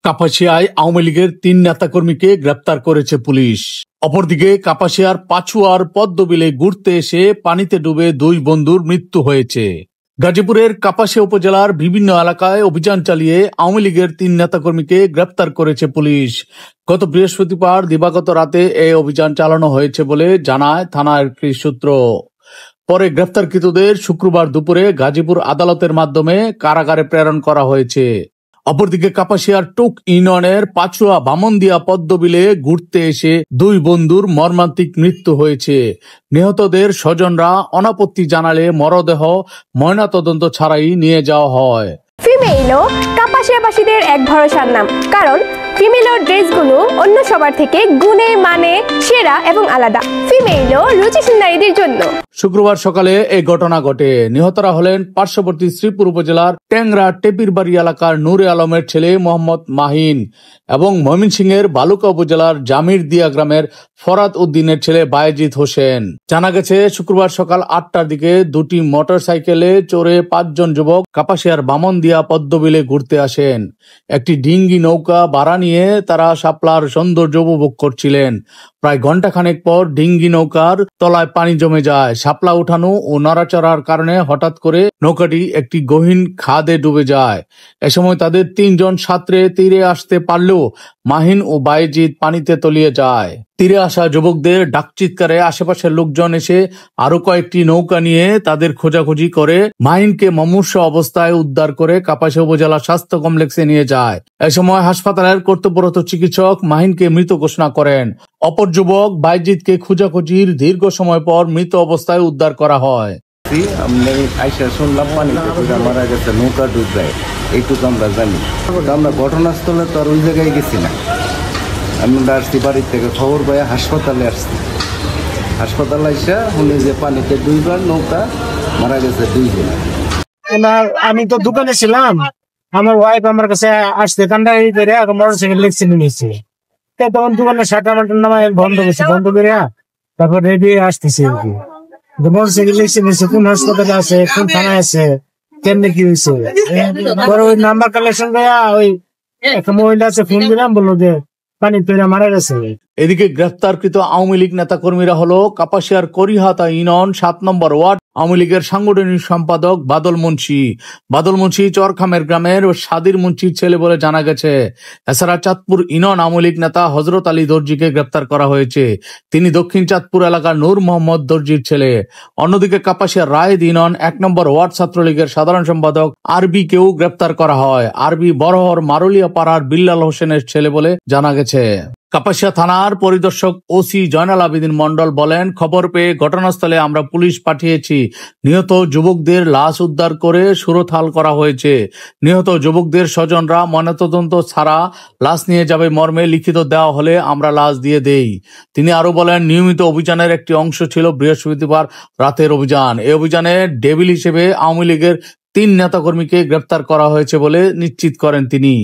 কাপাসিয়ায় আওয়ামী লীগের ৩ নেতাকর্মীকে গ্রেপ্তার করেছে পুলিশ। অপরদিকে কাপাসিয়ার পাচুয়ার পদ্মবিলে ঘুরতে এসে পানিতে ডুবে ২ বন্ধুর মৃত্যু হয়েছে। গাজীপুরের কাপাসিয়া উপজেলার বিভিন্ন এলাকায় অভিযান চালিয়ে আওয়ামী লীগের ৩ নেতাকর্মীকে গ্রেপ্তার করেছে পুলিশ। গত বৃহস্পতিবার দিবাগত রাতে এই অভিযান চালানো হয়েছে বলে জানায় থানার একটি সূত্র। পরে গ্রেপ্তারকৃতদের শুক্রবার দুপুরে গাজীপুর আদালতের মাধ্যমে কারাগারে প্রেরণ করা হয়েছে। অপরদিকে কাপাসিয়ার টুক ইউনিয়নের পাচুয়া বামনদিয়া পদ্মবিলে ঘুরতে এসে ২ বন্ধুর মর্মান্তিক মৃত্যু হয়েছে। নিহতদের স্বজনরা অনাপত্তি জানালে মরদেহ ময়নাতদন্ত ছাড়াই নিয়ে যাওয়া হয়। ফিমেইলো কাপাসিয়াবাসীদের এক ভরসার নাম, কারণ ফিমেইলোর ড্রেসগুলো অন্য সবার থেকে গুণে মানে সেরা এবং আলাদা। ফিমেইলো রুচিশীল নারীদের জন্য। শুক্রবার সকালে এই ঘটনা ঘটে। নিহতরা হলেন পার্শ্ববর্তী শ্রীপুর উপজেলার ট্যাংরা টেপিরবাড়ি এলাকার নূরে আলমের ছেলে মোহাম্মদ মাহিন এবং ময়মনসিংহের বালুকা উপজেলার জামির দিয়া গ্রামের ফরাদ উদ্দিনের ছেলে বায়েজিদ হোসেন। জানা গেছে শুক্রবার সকাল ৮টার দিকে দুটি মোটরসাইকেলে চড়ে ৫ জন যুবক কাপাসিয়ার বামনদিয়া পদ্মবিলে ঘুরতে আসেন। একটি ডিঙ্গি নৌকা ভাড়া নিয়ে তারা শাপলার সৌন্দর্য উপভোগ করছিলেন। প্রায় ঘন্টাখানেক পর ডিঙ্গি নৌকার তলায় পানি জমে যায়। শাপলা উঠানো ও নড়াচড়ার কারণে হঠাৎ করে নৌকাটি একটি গহীন খাদে ডুবে যায়। এ সময় তাদের ৩ জন সাঁতরে তীরে আসতে পারলেও মাহিন ও বায়েজিদ পানিতে তলিয়ে যায়। তীরে আসা যুবকদের ডাকচিৎকারে আশেপাশের লোকজন এসে আরো কয়েকটি নৌকা নিয়ে তাদের খোঁজাখুঁজি করে মাহিনকে মুমূর্ষ অবস্থায় উদ্ধার করে কাপাসিয়া উপজেলা স্বাস্থ্য কমপ্লেক্সে নিয়ে যায়। এ সময় হাসপাতালের কর্তব্যরত চিকিৎসক মাহিনকে মৃত ঘোষণা করেন। অপর যুবক বায়েজিদকে খোঁজাখুঁজির দীর্ঘ সময় পর মৃত অবস্থায় উদ্ধার করা হয়। শুনলাম পানিতে মারা গেছে, নৌকা ডুববে, এইটুকু আমরা জানি। আমরা ঘটনাস্থলে তো আর ওই জায়গায় গেছি না। আমি আসছি বাড়ির থেকে খবর পাই, হাসপাতালে আসছি। হাসপাতালে এসে শুনি যে পানিতে ডুববার নৌকা মারা গেছে 2 জন। আমি তো দোকানে ছিলাম, আমার ওয়াইফ আমার কাছে আসছে কান্ডারি করে মোটরসাইকেল লেগছিল নিয়েছে। তখন দোকানের শাটার মাটার নামায় বন্ধ করছে, বন্ধ করে তারপর রেডি আসতেছে আর কি। মোটরসাইকেল লেগছে নিয়েছে, কোন হাসপাতালে আছে, কোন থানায় আছে, কেমনি কি হয়েছে। পরে ওই নাম্বার কালেকশন করে ওই একটা মহিলা আছে, ফোন দিলাম, বললো যে পানি পেরে মারা গেছে। এদিকে গ্রেফতারকৃত আওয়ামী লীগ নেতাকর্মীরা হলো কাপাসিয়ার করিহাতা ইউনিয়ন ৭ নম্বর ওয়ার্ড আওয়ামী লীগের সাংগঠনিক সম্পাদক বাদল মুন্সি। বাদল মুন্সি চরখামের গ্রামের সাদির মুন্সির ছেলে বলে জানা গেছে। এছাড়া চাঁদপুর ইউনিয়ন আওয়ামী লীগ নেতা হযরত আলী দর্জিকে গ্রেপ্তার করা হয়েছে। তিনি দক্ষিণ চাঁদপুর এলাকার নূর মোহাম্মদ দর্জির ছেলে। অন্যদিকে কাপাসিয়ার রায়েদ ইউনিয়ন ১ নম্বর ওয়ার্ড ছাত্রলীগের সাধারণ সম্পাদক আরবিকেও গ্রেপ্তার করা হয়। আরবি বড়হর মারুলিয়া পাড়ার বিল্লাল হোসেনের ছেলে বলে জানা গেছে। কাপাসিয়া থানার পরিদর্শক ওসি জয়নাল আবেদিন মন্ডল বলেন, খবর পেয়ে ঘটনাস্থলে আমরা পুলিশ পাঠিয়েছি। নিহত যুবকদের লাশ উদ্ধার করে সুরতহাল করা হয়েছে। নিহত যুবকদের স্বজনরা ময়নাতদন্ত ছাড়া লাশ নিয়ে যাবে মর্মে লিখিত দেওয়া হলে আমরা লাশ দিয়ে দেই। তিনি আরো বলেন, নিয়মিত অভিযানের একটি অংশ ছিল বৃহস্পতিবার রাতের অভিযান। এই অভিযানে ডেভিল হিসেবে আওয়ামী লীগের ৩ নেতাকর্মীকে গ্রেপ্তার করা হয়েছে বলে নিশ্চিত করেন তিনি।